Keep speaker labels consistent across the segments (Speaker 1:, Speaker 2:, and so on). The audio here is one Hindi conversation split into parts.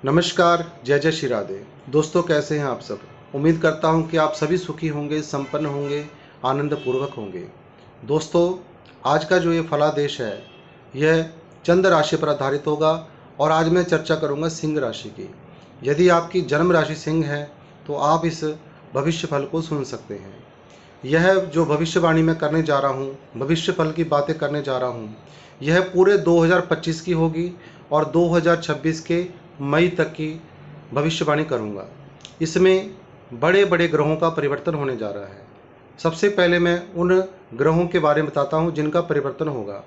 Speaker 1: नमस्कार, जय जय श्री राधे। दोस्तों, कैसे हैं आप सब? उम्मीद करता हूं कि आप सभी सुखी होंगे, संपन्न होंगे, आनंदपूर्वक होंगे। दोस्तों, आज का जो ये फलादेश है, यह चंद्र राशि पर आधारित होगा और आज मैं चर्चा करूंगा सिंह राशि की। यदि आपकी जन्म राशि सिंह है, तो आप इस भविष्य फल को सुन सकते हैं। यह जो भविष्यवाणी मैं करने जा रहा हूँ, भविष्य फल की बातें करने जा रहा हूँ, यह पूरे 2025 की होगी और 2026 के मई तक की भविष्यवाणी करूँगा। इसमें बड़े बड़े ग्रहों का परिवर्तन होने जा रहा है। सबसे पहले मैं उन ग्रहों के बारे में बताता हूँ जिनका परिवर्तन होगा,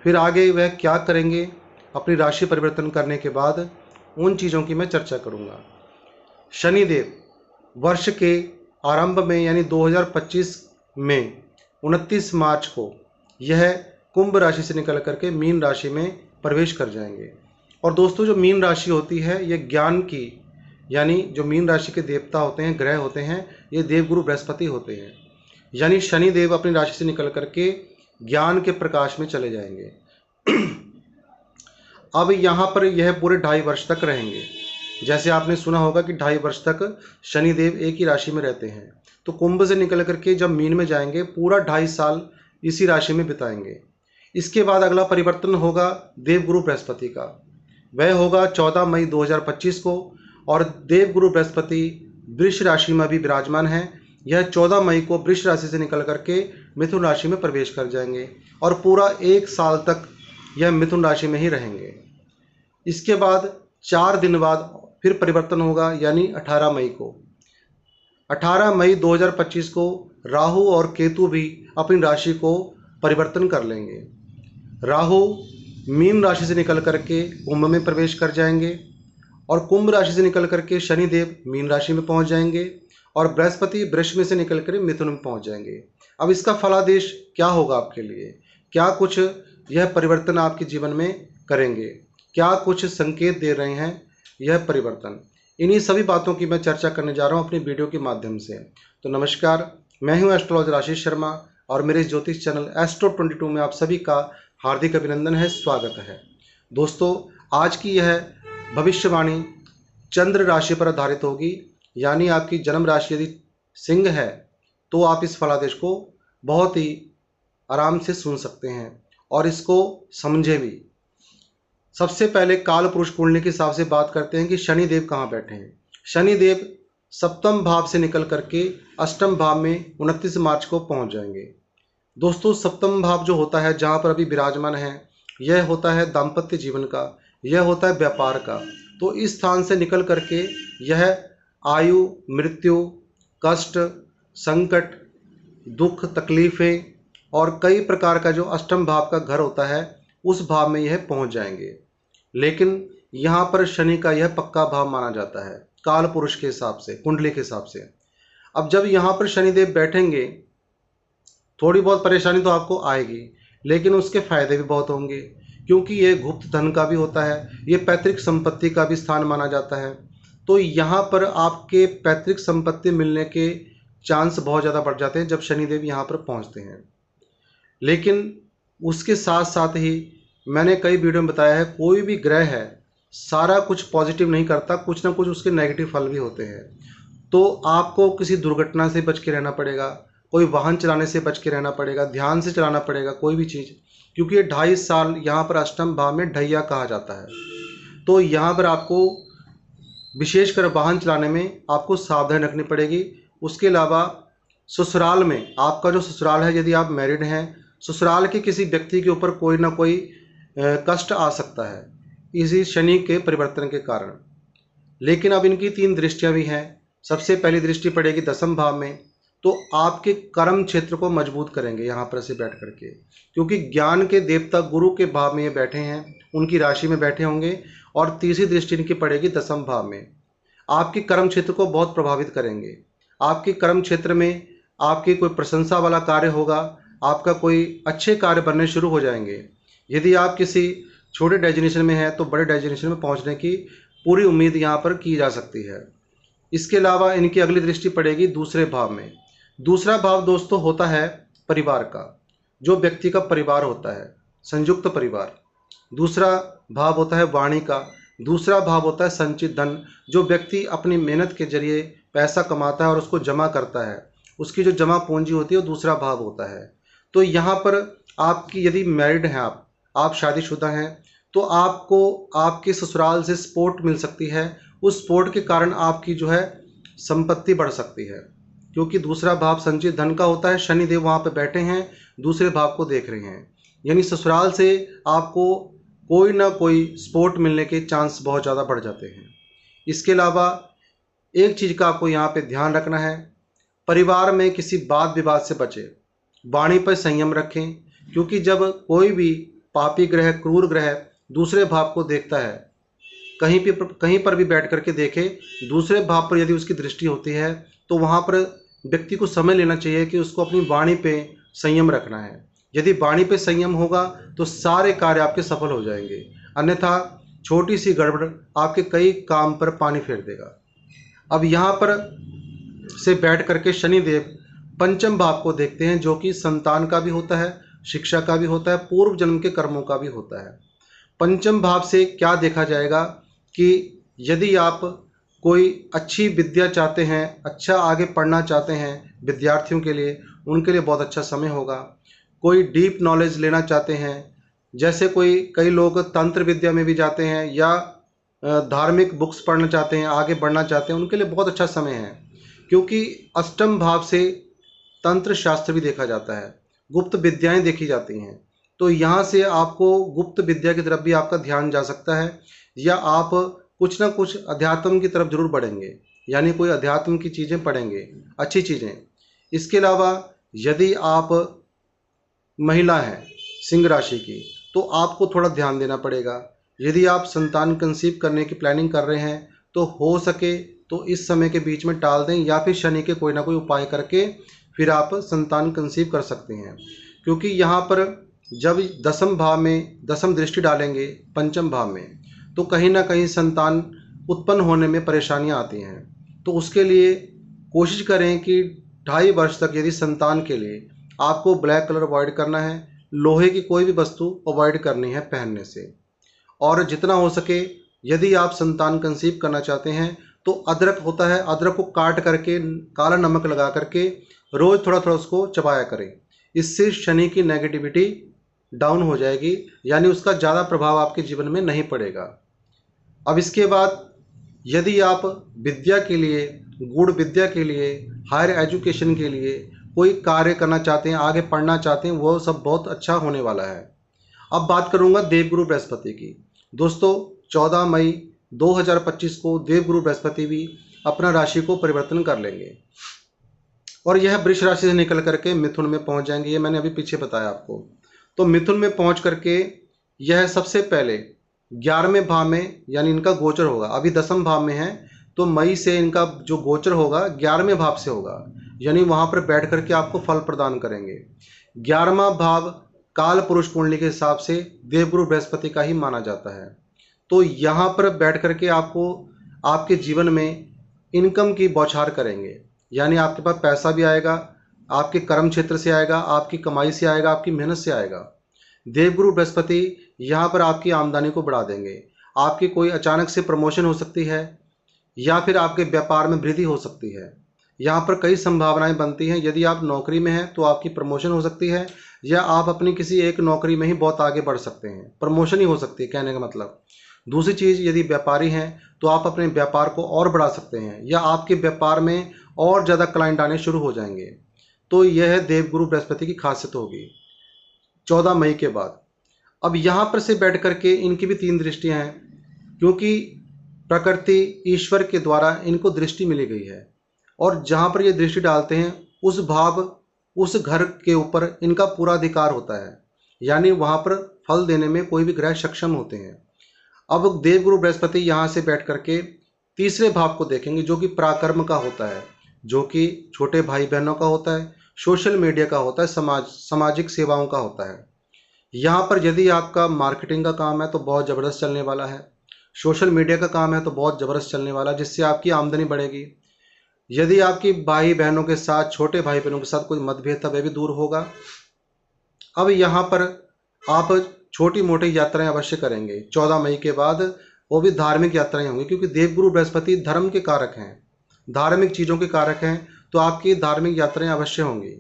Speaker 1: फिर आगे वह क्या करेंगे अपनी राशि परिवर्तन करने के बाद, उन चीज़ों की मैं चर्चा करूँगा। शनिदेव वर्ष के आरंभ में यानी 2025 में 29 मार्च को यह कुंभ राशि से निकल करके मीन राशि में प्रवेश कर जाएंगे। और दोस्तों, जो मीन राशि होती है, ये ज्ञान की, यानी जो मीन राशि के देवता होते हैं, ग्रह होते हैं, ये देवगुरु बृहस्पति होते हैं। यानी शनिदेव अपनी राशि से निकल करके ज्ञान के प्रकाश में चले जाएंगे। अब यहाँ पर यह पूरे 2.5 वर्ष तक रहेंगे। जैसे आपने सुना होगा कि 2.5 वर्ष तक शनिदेव एक ही राशि में रहते हैं, तो कुंभ से निकल करके जब मीन में जाएंगे, पूरा 2.5 साल इसी राशि में बिताएंगे। इसके बाद अगला परिवर्तन होगा देवगुरु बृहस्पति का। वह होगा 14 मई 2025 को, और देवगुरु बृहस्पति वृष राशि में भी विराजमान है। यह 14 मई को वृष राशि से निकल करके मिथुन राशि में प्रवेश कर जाएंगे और पूरा 1 साल तक यह मिथुन राशि में ही रहेंगे। इसके बाद 4 दिन बाद फिर परिवर्तन होगा, यानी 18 मई को। 18 मई 2025 को राहु और केतु भी अपनी राशि को परिवर्तन कर लेंगे। राहु मीन राशि से निकल करके कुंभ में प्रवेश कर जाएंगे और कुंभ राशि से निकल करके शनिदेव मीन राशि में पहुंच जाएंगे और बृहस्पति वृष में से निकल कर मिथुन में पहुंच जाएंगे। अब इसका फलादेश क्या होगा आपके लिए? क्या कुछ यह परिवर्तन आपके जीवन में करेंगे? क्या कुछ संकेत दे रहे हैं यह परिवर्तन? इन्हीं सभी बातों की मैं चर्चा करने जा रहा हूं अपनी वीडियो के माध्यम से। तो नमस्कार, मैं हूं एस्ट्रोलॉजर आशीष शर्मा और मेरे ज्योतिष चैनल एस्ट्रो 22 में आप सभी का हार्दिक अभिनंदन है, स्वागत है। दोस्तों, आज की यह भविष्यवाणी चंद्र राशि पर आधारित होगी, यानी आपकी जन्म राशि यदि सिंह है तो आप इस फलादेश को बहुत ही आराम से सुन सकते हैं और इसको समझे भी। सबसे पहले काल पुरुष कुंडली के हिसाब से बात करते हैं कि शनिदेव कहाँ बैठे हैं। शनिदेव सप्तम भाव से निकल करके अष्टम भाव में 29 मार्च को पहुंच जाएंगे। दोस्तों, सप्तम भाव जो होता है, जहाँ पर अभी विराजमान है, यह होता है दाम्पत्य जीवन का, यह होता है व्यापार का। तो इस स्थान से निकल करके यह आयु, मृत्यु, कष्ट, संकट, दुख, तकलीफें और कई प्रकार का जो अष्टम भाव का घर होता है, उस भाव में यह पहुंच जाएंगे। लेकिन यहाँ पर शनि का यह पक्का भाव माना जाता है काल पुरुष के हिसाब से, कुंडली के हिसाब से। अब जब यहाँ पर शनिदेव बैठेंगे, थोड़ी बहुत परेशानी तो आपको आएगी, लेकिन उसके फायदे भी बहुत होंगे, क्योंकि ये गुप्त धन का भी होता है, ये पैतृक संपत्ति का भी स्थान माना जाता है। तो यहाँ पर आपके पैतृक संपत्ति मिलने के चांस बहुत ज़्यादा बढ़ जाते हैं जब शनिदेव यहाँ पर पहुँचते हैं। लेकिन उसके साथ साथ ही मैंने कई वीडियो में बताया है, कोई भी ग्रह है सारा कुछ पॉजिटिव नहीं करता, कुछ ना कुछ उसके नेगेटिव फल भी होते हैं। तो आपको किसी दुर्घटना से बच के रहना पड़ेगा, कोई वाहन चलाने से बच के रहना पड़ेगा, ध्यान से चलाना पड़ेगा कोई भी चीज़, क्योंकि ये 2.5 साल यहाँ पर अष्टम भाव में ढैया कहा जाता है। तो यहाँ पर आपको विशेषकर वाहन चलाने में आपको सावधानी रखनी पड़ेगी। उसके अलावा ससुराल में, आपका जो ससुराल है, यदि आप मैरिड हैं, ससुराल के किसी व्यक्ति के ऊपर कोई ना कोई कष्ट आ सकता है इसी शनि के परिवर्तन के कारण। लेकिन अब इनकी 3 दृष्टियाँ भी हैं। सबसे पहली दृष्टि पड़ेगी 10वें भाव में, तो आपके कर्म क्षेत्र को मजबूत करेंगे यहाँ पर से बैठ करके, क्योंकि ज्ञान के देवता गुरु के भाव में ये बैठे हैं, उनकी राशि में बैठे होंगे। और तीसरी दृष्टि इनकी पड़ेगी 10वें भाव में, आपके कर्म क्षेत्र को बहुत प्रभावित करेंगे। आपके कर्म क्षेत्र में आपकी कोई प्रशंसा वाला कार्य होगा, आपका कोई अच्छे कार्य बनने शुरू हो जाएंगे। यदि आप किसी छोटे डेजिग्नेशन में हैं तो बड़े डेजिग्नेशन में पहुंचने की पूरी उम्मीद यहाँ पर की जा सकती है। इसके अलावा इनकी अगली दृष्टि पड़ेगी 2 भाव में। दूसरा भाव दोस्तों होता है परिवार का, जो व्यक्ति का परिवार होता है, संयुक्त परिवार। दूसरा भाव होता है वाणी का, दूसरा भाव होता है संचित धन, जो व्यक्ति अपनी मेहनत के जरिए पैसा कमाता है और उसको जमा करता है, उसकी जो जमा पूंजी होती है वो दूसरा भाव होता है। तो यहाँ पर आपकी यदि मैरिड हैं आप शादीशुदा हैं, तो आपको आपके ससुराल से सपोर्ट मिल सकती है। उस सपोर्ट के कारण आपकी जो है संपत्ति बढ़ सकती है, क्योंकि दूसरा भाव संचित धन का होता है। शनिदेव वहाँ पे बैठे हैं, दूसरे भाव को देख रहे हैं, यानी ससुराल से आपको कोई ना कोई सपोर्ट मिलने के चांस बहुत ज़्यादा बढ़ जाते हैं। इसके अलावा एक चीज़ का आपको यहाँ पे ध्यान रखना है, परिवार में किसी वाद विवाद से बचे, वाणी पर संयम रखें, क्योंकि जब कोई भी पापी ग्रह, क्रूर ग्रह दूसरे भाव को देखता है, कहीं पर भी बैठ करके देखे, दूसरे भाव पर यदि उसकी दृष्टि होती है, तो वहाँ पर व्यक्ति को समय लेना चाहिए कि उसको अपनी वाणी पे संयम रखना है। यदि वाणी पे संयम होगा तो सारे कार्य आपके सफल हो जाएंगे, अन्यथा छोटी सी गड़बड़ आपके कई काम पर पानी फेर देगा। अब यहाँ पर से बैठ करके शनिदेव पंचम भाव को देखते हैं, जो कि संतान का भी होता है, शिक्षा का भी होता है, पूर्व जन्म के कर्मों का भी होता है। पंचम भाव से क्या देखा जाएगा कि यदि आप कोई अच्छी विद्या चाहते हैं, अच्छा आगे पढ़ना चाहते हैं, विद्यार्थियों के लिए उनके लिए बहुत अच्छा समय होगा। कोई डीप नॉलेज लेना चाहते हैं, जैसे कई लोग तंत्र विद्या में भी जाते हैं या धार्मिक बुक्स पढ़ना चाहते हैं, आगे बढ़ना चाहते हैं, उनके लिए बहुत अच्छा समय है, क्योंकि अष्टम भाव से तंत्र शास्त्र भी देखा जाता है, गुप्त विद्याएं देखी जाती हैं। तो यहाँ से आपको गुप्त विद्या की तरफ भी आपका ध्यान जा सकता है, या आप कुछ ना कुछ अध्यात्म की तरफ जरूर बढ़ेंगे, यानी कोई अध्यात्म की चीज़ें पढ़ेंगे, अच्छी चीज़ें। इसके अलावा यदि आप महिला हैं सिंह राशि की, तो आपको थोड़ा ध्यान देना पड़ेगा। यदि आप संतान कंसीव करने की प्लानिंग कर रहे हैं, तो हो सके तो इस समय के बीच में टाल दें, या फिर शनि के कोई ना कोई उपाय करके फिर आप संतान कंसीव कर सकते हैं। क्योंकि यहाँ पर जब दसम भाव में दसम दृष्टि डालेंगे पंचम भाव में, तो कहीं ना कहीं संतान उत्पन्न होने में परेशानियाँ आती हैं। तो उसके लिए कोशिश करें कि 2.5 वर्ष तक यदि संतान के लिए आपको ब्लैक कलर अवॉइड करना है, लोहे की कोई भी वस्तु अवॉइड करनी है पहनने से। और जितना हो सके यदि आप संतान कंसीव करना चाहते हैं, तो अदरक होता है, अदरक को काट करके काला नमक लगा करके रोज़ थोड़ा थोड़ा उसको चबाया करें। इससे शनि की नेगेटिविटी डाउन हो जाएगी, यानी उसका ज़्यादा प्रभाव आपके जीवन में नहीं पड़ेगा। अब इसके बाद यदि आप विद्या के लिए, गूढ़ विद्या के लिए, हायर एजुकेशन के लिए कोई कार्य करना चाहते हैं, आगे पढ़ना चाहते हैं, वो सब बहुत अच्छा होने वाला है। अब बात करूंगा देवगुरु बृहस्पति की। दोस्तों 14 मई 2025 को देवगुरु बृहस्पति भी अपना राशि को परिवर्तन कर लेंगे और यह वृष राशि से निकल करके मिथुन में पहुंच जाएंगे। ये मैंने अभी पीछे बताया आपको। तो मिथुन में पहुंच करके यह सबसे पहले 11वें भाव में, यानी इनका गोचर होगा, अभी 10वें भाव में है, तो मई से इनका जो गोचर होगा 11वें भाव से होगा, यानी वहां पर बैठ करके आपको फल प्रदान करेंगे। 11वां भाव काल पुरुष कुंडली के हिसाब से देवगुरु बृहस्पति का ही माना जाता है। तो यहाँ पर बैठ करके आपको आपके जीवन में इनकम की बौछार करेंगे, यानी आपके पास पैसा भी आएगा, आपके कर्म क्षेत्र से आएगा, आपकी कमाई से आएगा, आपकी मेहनत से आएगा। देवगुरु बृहस्पति यहाँ पर आपकी आमदनी को बढ़ा देंगे। आपकी कोई अचानक से प्रमोशन हो सकती है, या फिर आपके व्यापार में वृद्धि हो सकती है। यहाँ पर कई संभावनाएं बनती हैं। यदि आप नौकरी में हैं तो आपकी प्रमोशन हो सकती है, या आप अपनी किसी एक नौकरी में ही बहुत आगे बढ़ सकते हैं, प्रमोशन ही हो सकती है कहने का मतलब। दूसरी चीज़, यदि व्यापारी हैं तो आप अपने व्यापार को और बढ़ा सकते हैं, या आपके व्यापार में और ज़्यादा क्लाइंट आने शुरू हो जाएंगे। तो यह देवगुरु बृहस्पति की खासियत होगी 14 मई के बाद। अब यहाँ पर से बैठ करके इनकी भी 3 दृष्टियाँ हैं, क्योंकि प्रकृति ईश्वर के द्वारा इनको दृष्टि मिली गई है, और जहाँ पर ये दृष्टि डालते हैं उस भाव, उस घर के ऊपर इनका पूरा अधिकार होता है, यानी वहाँ पर फल देने में कोई भी ग्रह सक्षम होते हैं। अब देवगुरु बृहस्पति यहाँ से बैठ करके तीसरे भाव को देखेंगे, जो कि पराक्रम का होता है, जो कि छोटे भाई बहनों का होता है, सोशल मीडिया का होता है, सामाजिक सेवाओं का होता है। यहाँ पर यदि आपका मार्केटिंग का काम है तो बहुत ज़बरदस्त चलने वाला है, सोशल मीडिया का काम है तो बहुत ज़बरदस्त चलने वाला है, जिससे आपकी आमदनी बढ़ेगी। यदि आपकी भाई बहनों के साथ, छोटे भाई बहनों के साथ कोई मतभेद था, वह भी दूर होगा। अब यहाँ पर आप छोटी मोटी यात्राएं अवश्य करेंगे 14 मई के बाद, वो भी धार्मिक यात्राएं होंगी, क्योंकि देवगुरु बृहस्पति धर्म के कारक हैं, धार्मिक चीज़ों के कारक हैं, तो आपकी धार्मिक यात्राएं अवश्य होंगी।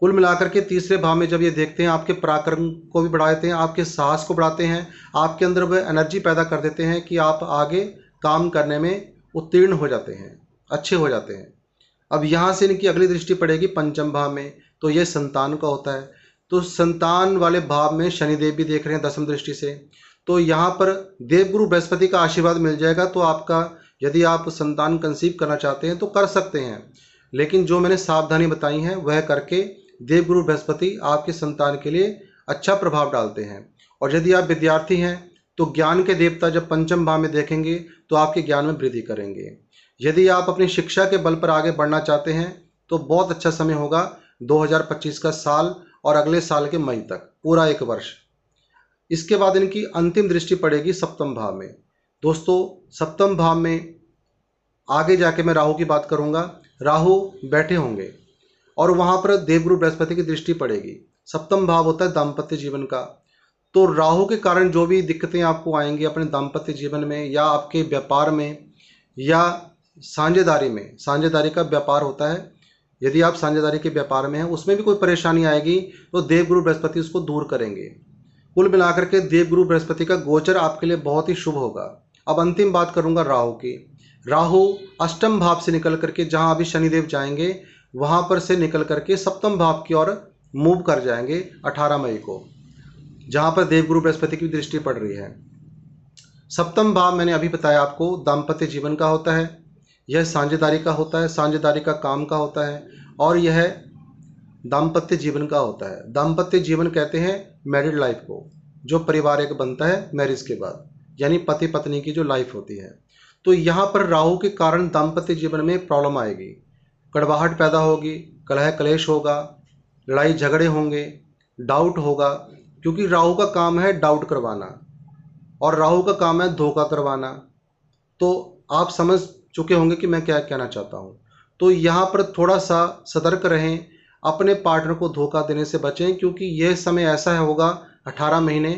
Speaker 1: कुल मिलाकर के तीसरे भाव में जब ये देखते हैं, आपके पराक्रम को भी बढ़ा देते हैं, आपके साहस को बढ़ाते हैं, आपके अंदर वह एनर्जी पैदा कर देते हैं कि आप आगे काम करने में उत्तीर्ण हो जाते हैं, अच्छे हो जाते हैं। अब यहाँ से इनकी अगली दृष्टि पड़ेगी पंचम भाव में, तो ये संतान का होता है। तो संतान वाले भाव में शनिदेव भी देख रहे हैं दसम दृष्टि से, तो यहाँ पर देवगुरु बृहस्पति का आशीर्वाद मिल जाएगा। तो आपका, यदि आप संतान कंसीव करना चाहते हैं तो कर सकते हैं, लेकिन जो मैंने सावधानी बताई है वह करके देवगुरु बृहस्पति आपके संतान के लिए अच्छा प्रभाव डालते हैं। और यदि आप विद्यार्थी हैं तो ज्ञान के देवता जब पंचम भाव में देखेंगे तो आपके ज्ञान में वृद्धि करेंगे। यदि आप अपनी शिक्षा के बल पर आगे बढ़ना चाहते हैं तो बहुत अच्छा समय होगा 2025 का साल और अगले साल के मई तक, पूरा एक वर्ष। इसके बाद इनकी अंतिम दृष्टि पड़ेगी सप्तम भाव में। दोस्तों, सप्तम भाव में आगे जाके मैं राहु की बात करूंगा। राहु बैठे होंगे और वहां पर देवगुरु बृहस्पति की दृष्टि पड़ेगी। सप्तम भाव होता है दाम्पत्य जीवन का। तो राहु के कारण जो भी दिक्कतें आपको आएंगी अपने दाम्पत्य जीवन में या आपके व्यापार में या साझेदारी में, साझेदारी का व्यापार होता है, यदि आप साझेदारी के व्यापार में हैं उसमें भी कोई परेशानी आएगी तो देवगुरु बृहस्पति उसको दूर करेंगे। कुल मिलाकर के देवगुरु बृहस्पति का गोचर आपके लिए बहुत ही शुभ होगा। अब अंतिम बात करूंगा राहु की। राहु अष्टम भाव से निकल करके जहां अभी शनिदेव जाएंगे वहां पर से निकल करके सप्तम भाव की ओर मूव कर जाएंगे 18 मई को, जहां पर देवगुरु बृहस्पति की दृष्टि पड़ रही है। सप्तम भाव मैंने अभी बताया आपको दाम्पत्य जीवन का होता है, यह साझेदारी का होता है, साझेदारी का काम का होता है, और यह दाम्पत्य जीवन का होता है। दाम्पत्य जीवन कहते हैं मैरिड लाइफ को, जो परिवार एक बनता है मैरिज के बाद, यानी पति पत्नी की जो लाइफ होती है। तो यहाँ पर राहु के कारण दाम्पत्य जीवन में प्रॉब्लम आएगी, कड़वाहट पैदा होगी, कलह कलेश होगा, लड़ाई झगड़े होंगे, डाउट होगा, क्योंकि राहु का काम है डाउट करवाना और राहु का काम है धोखा करवाना। तो आप समझ चुके होंगे कि मैं क्या कहना चाहता हूँ। तो यहाँ पर थोड़ा सा सतर्क रहें, अपने पार्टनर को धोखा देने से बचें, क्योंकि यह समय ऐसा होगा 18 महीने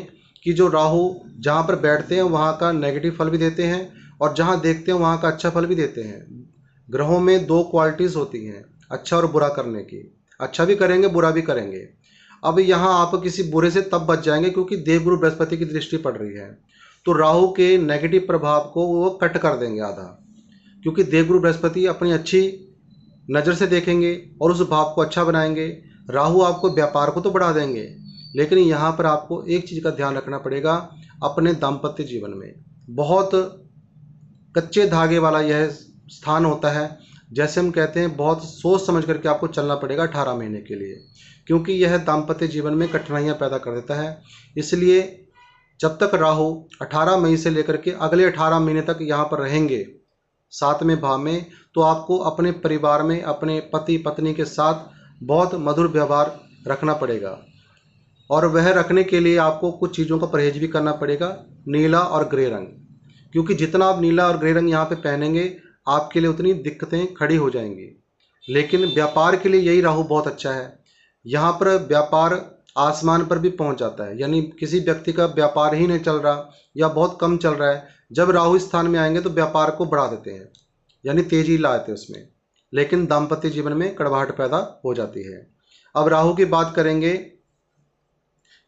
Speaker 1: कि जो राहु जहाँ पर बैठते हैं वहाँ का नेगेटिव फल भी देते हैं और जहाँ देखते हैं वहाँ का अच्छा फल भी देते हैं। ग्रहों में दो क्वालिटीज़ होती हैं, अच्छा और बुरा करने की। अच्छा भी करेंगे, बुरा भी करेंगे। अब यहाँ आप किसी बुरे से तब बच जाएंगे क्योंकि देवगुरु बृहस्पति की दृष्टि पड़ रही है, तो राहु के नेगेटिव प्रभाव को वो कट कर देंगे आधा, क्योंकि देवगुरु बृहस्पति अपनी अच्छी नज़र से देखेंगे और उस भाव को अच्छा बनाएंगे। राहु आपको व्यापार को तो बढ़ा देंगे, लेकिन यहाँ पर आपको एक चीज़ का ध्यान रखना पड़ेगा, अपने दाम्पत्य जीवन में बहुत कच्चे धागे वाला यह स्थान होता है। जैसे हम कहते हैं, बहुत सोच समझ करके आपको चलना पड़ेगा 18 महीने के लिए, क्योंकि यह दाम्पत्य जीवन में कठिनाइयाँ पैदा कर देता है। इसलिए जब तक राहु 18 मई से लेकर के अगले 18 महीने तक यहाँ पर रहेंगे 7वें भाव में, तो आपको अपने परिवार में अपने पति पत्नी के साथ बहुत मधुर व्यवहार रखना पड़ेगा, और वह रखने के लिए आपको कुछ चीज़ों का परहेज भी करना पड़ेगा, नीला और ग्रे रंग, क्योंकि जितना आप नीला और ग्रे रंग यहाँ पे पहनेंगे आपके लिए उतनी दिक्कतें खड़ी हो जाएंगी। लेकिन व्यापार के लिए यही राहु बहुत अच्छा है। यहाँ पर व्यापार आसमान पर भी पहुँच जाता है, यानी किसी व्यक्ति का व्यापार ही नहीं चल रहा या बहुत कम चल रहा है, जब राहु स्थान में आएंगे तो व्यापार को बढ़ा देते हैं, यानी तेजी लाते हैं उसमें, लेकिन दाम्पत्य जीवन में कड़वाहट पैदा हो जाती है। अब राहु की बात करेंगे,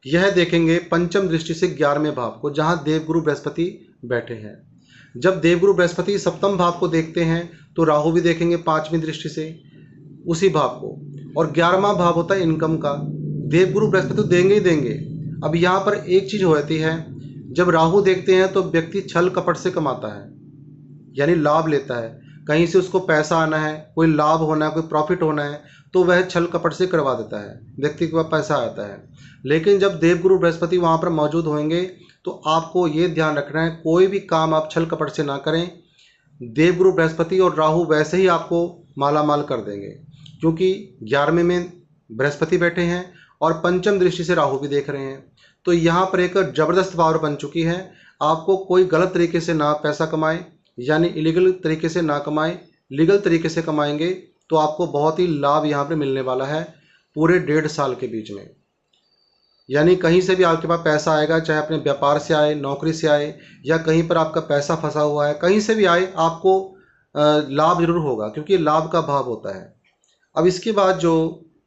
Speaker 1: यह देखेंगे पंचम दृष्टि से 11वें भाव को, जहाँ देवगुरु बृहस्पति बैठे हैं। जब देवगुरु बृहस्पति सप्तम भाव को देखते हैं तो राहु भी देखेंगे 5वीं दृष्टि से उसी भाव को, और 11वां भाव होता है इनकम का। देवगुरु बृहस्पति तो देंगे ही देंगे। अब यहाँ पर एक चीज होती है, जब राहु देखते हैं तो व्यक्ति छल कपट से कमाता है, यानी लाभ लेता है, कहीं से उसको पैसा आना है, कोई लाभ होना है, कोई प्रॉफिट होना है, तो वह छल कपट से करवा देता है, व्यक्ति के पास पैसा आता है। लेकिन जब देवगुरु बृहस्पति वहाँ पर मौजूद होंगे तो आपको ये ध्यान रखना है, कोई भी काम आप छल कपट से ना करें। देवगुरु बृहस्पति और राहु वैसे ही आपको माला माल कर देंगे, क्योंकि 11वें में बृहस्पति बैठे हैं और पंचम दृष्टि से राहु भी देख रहे हैं। तो यहाँ पर एक जबरदस्त पावर बन चुकी है। आपको कोई गलत तरीके से ना पैसा कमाए, यानी इलीगल तरीके से ना कमाए, लीगल तरीके से कमाएंगे तो आपको बहुत ही लाभ यहाँ पर मिलने वाला है पूरे 1.5 साल के बीच में। यानी कहीं से भी आपके पास पैसा आएगा, चाहे अपने व्यापार से आए, नौकरी से आए, या कहीं पर आपका पैसा फंसा हुआ है, कहीं से भी आए, आपको लाभ जरूर होगा, क्योंकि लाभ का भाव होता है। अब इसके बाद जो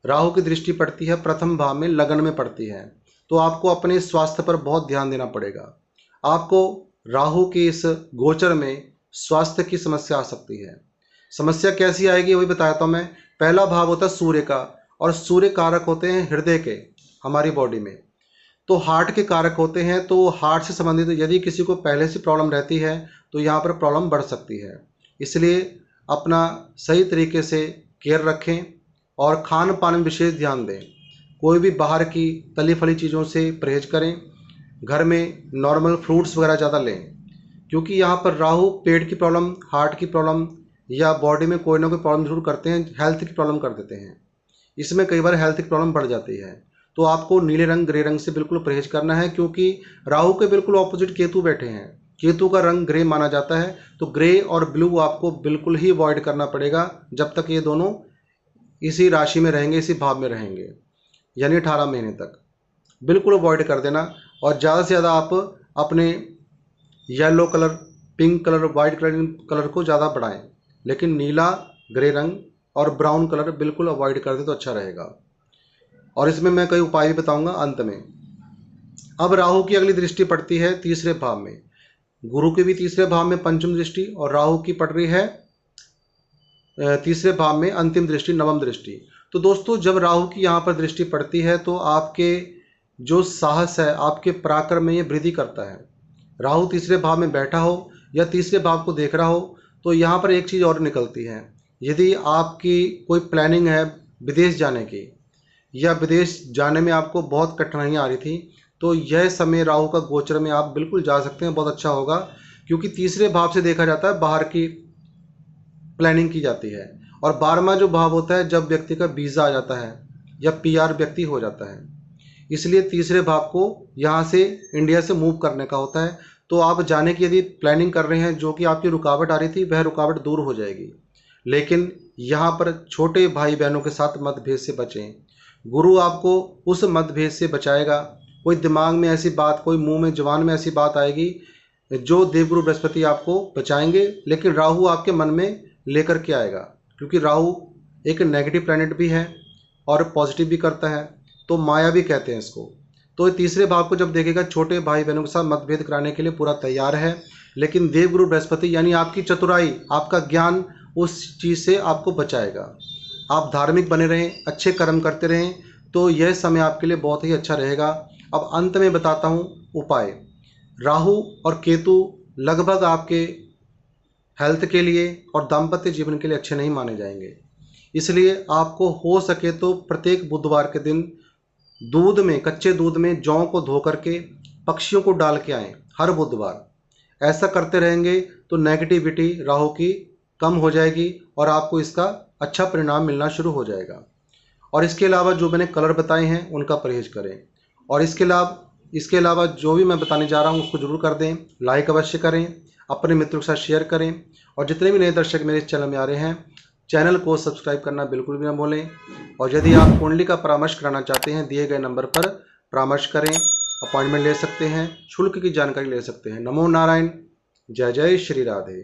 Speaker 1: राहु की दृष्टि पड़ती है प्रथम भाव में, लगन में पड़ती है, तो आपको अपने स्वास्थ्य पर बहुत ध्यान देना पड़ेगा। आपको राहु के इस गोचर में स्वास्थ्य की समस्या आ सकती है। समस्या कैसी आएगी वही बताता हूँ मैं। पहला भाव होता है सूर्य का, और सूर्य कारक होते हैं हृदय के, हमारी बॉडी में, तो हार्ट के कारक होते हैं। तो हार्ट से संबंधित यदि किसी को पहले से प्रॉब्लम रहती है तो यहाँ पर प्रॉब्लम बढ़ सकती है। इसलिए अपना सही तरीके से केयर रखें और खान पान में विशेष ध्यान दें। कोई भी बाहर की तली फली चीज़ों से परहेज करें। घर में नॉर्मल फ्रूट्स वगैरह ज़्यादा लें, क्योंकि यहाँ पर राहु पेट की प्रॉब्लम, हार्ट की प्रॉब्लम या बॉडी में कोई ना कोई प्रॉब्लम जरूर करते हैं, हेल्थ की प्रॉब्लम कर देते हैं। इसमें कई बार हेल्थ की प्रॉब्लम बढ़ जाती है। तो आपको नीले रंग, ग्रे रंग से बिल्कुल परहेज करना है, क्योंकि राहु के बिल्कुल ऑपोजिट केतु बैठे हैं। केतु का रंग ग्रे माना जाता है, तो ग्रे और ब्लू आपको बिल्कुल ही अवॉइड करना पड़ेगा जब तक ये दोनों इसी राशि में रहेंगे, इसी भाव में रहेंगे, यानी 18 महीने तक बिल्कुल अवॉइड कर देना। और ज़्यादा से ज़्यादा आप अपने yellow colour, pink colour, white colour को ज़्यादा बढ़ाएं, लेकिन नीला, ग्रे रंग और ब्राउन कलर बिल्कुल अवॉइड कर दें तो अच्छा रहेगा। और इसमें मैं कई उपाय भी बताऊंगा अंत में। अब राहु की अगली दृष्टि पड़ती है तीसरे भाव में। गुरु की भी तीसरे भाव में पंचम दृष्टि, और राहु की पड़ रही है तीसरे भाव में अंतिम दृष्टि, नवम दृष्टि। तो दोस्तों, जब राहु की यहाँ पर दृष्टि पड़ती है तो आपके जो साहस है, आपके पराक्रम में ये वृद्धि करता है। राहु तीसरे भाव में बैठा हो या तीसरे भाव को देख रहा हो तो यहाँ पर एक चीज़ और निकलती है। यदि आपकी कोई प्लानिंग है विदेश जाने की, या विदेश जाने में आपको बहुत कठिनाइयाँ आ रही थी, तो यह समय राहु का गोचर में आप बिल्कुल जा सकते हैं, बहुत अच्छा होगा। क्योंकि तीसरे भाव से देखा जाता है, बाहर की प्लानिंग की जाती है। और 12वां जो भाव होता है जब व्यक्ति का वीज़ा आ जाता है या PR व्यक्ति हो जाता है, इसलिए तीसरे भाव को यहाँ से इंडिया से मूव करने का होता है। तो आप जाने की यदि प्लानिंग कर रहे हैं, जो कि आपकी रुकावट आ रही थी, वह रुकावट दूर हो जाएगी। लेकिन यहाँ पर छोटे भाई बहनों के साथ मतभेद से बचें। गुरु आपको उस मतभेद से बचाएगा। कोई दिमाग में ऐसी बात, कोई मुंह में, जवान में ऐसी बात आएगी जो देवगुरु बृहस्पति आपको बचाएंगे, लेकिन राहु आपके मन में लेकर के आएगा, क्योंकि राहु एक नेगेटिव प्लैनेट भी है और पॉजिटिव भी करता है, तो माया भी कहते हैं इसको। तो तीसरे भाव को जब देखेगा, छोटे भाई बहनों के साथ मतभेद कराने के लिए पूरा तैयार है। लेकिन देवगुरु बृहस्पति यानी आपकी चतुराई, आपका ज्ञान उस चीज़ से आपको बचाएगा। आप धार्मिक बने रहें, अच्छे कर्म करते रहें, तो यह समय आपके लिए बहुत ही अच्छा रहेगा। अब अंत में बताता हूँ उपाय। राहु और केतु लगभग आपके हेल्थ के लिए और दाम्पत्य जीवन के लिए अच्छे नहीं माने जाएंगे। इसलिए आपको हो सके तो प्रत्येक बुधवार के दिन दूध में, कच्चे दूध में जौ को धो करके पक्षियों को डाल के आएँ हर बुधवार। ऐसा करते रहेंगे तो नेगेटिविटी राहु की कम हो जाएगी और आपको इसका अच्छा परिणाम मिलना शुरू हो जाएगा। और इसके अलावा जो मैंने कलर बताए हैं उनका परहेज करें। और इसके अलावा जो भी मैं बताने जा रहा हूँ उसको जरूर कर दें, लाइक अवश्य करें, अपने मित्रों के साथ शेयर करें। और जितने भी नए दर्शक मेरे इस चैनल में आ रहे हैं, चैनल को सब्सक्राइब करना बिल्कुल भी ना भूलें। और यदि आप कुंडली का परामर्श कराना चाहते हैं, दिए गए नंबर पर परामर्श करें, अपॉइंटमेंट ले सकते हैं, शुल्क की जानकारी ले सकते हैं। नमो नारायण, जय जय श्री राधे।